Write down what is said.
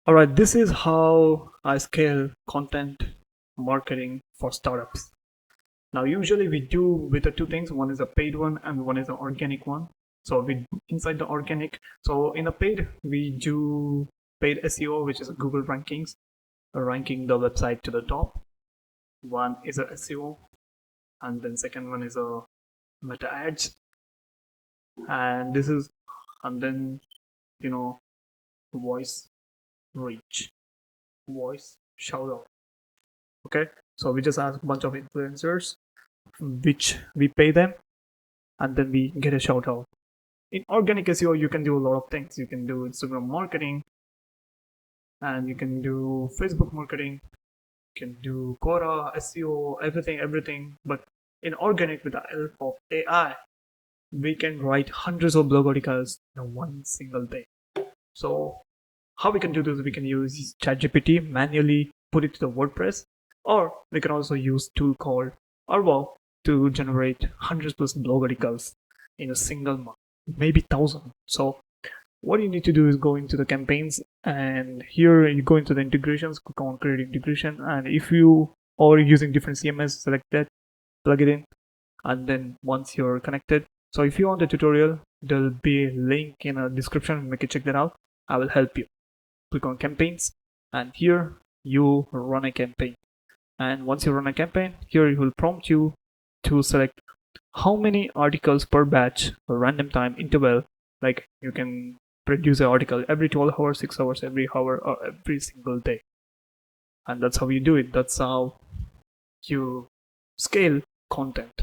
All right, this is how I scale content marketing for startups. Now, usually we do with the two things. One is a paid one and one is an organic one. So we inside the organic. So in the paid, we do paid SEO, which is Google rankings, ranking the website to the top. One is a SEO, and then second one is a meta ads, and this is, and then you know voice reach, voice shout out. Okay, so we just ask a bunch of influencers, which we pay them, and then we get a shout out. In organic SEO, you can do a lot of things. You can do Instagram marketing, and you can do Facebook marketing. You can do Quora, SEO, everything. But in organic, with the help of AI, we can write hundreds of blog articles in one single day. So how we can do this? We can use ChatGPT, manually put it to the WordPress, or we can also use a tool called Arvo to generate hundreds plus blog articles in a single month, maybe 1,000. So what you need to do is go into the campaigns, and here you go into the integrations, click on create integration, and if you are using different CMS, select that, plug it in, and then once you're connected, so if you want the tutorial, there'll be a link in a description. You can check that out. I will help you. Click on campaigns, and here you run a campaign. And once you run a campaign, here it will prompt you to select how many articles per batch, a random time interval. Like you can produce an article every 12 hours, 6 hours, every hour, or every single day. And that's how you do it. That's how you scale content.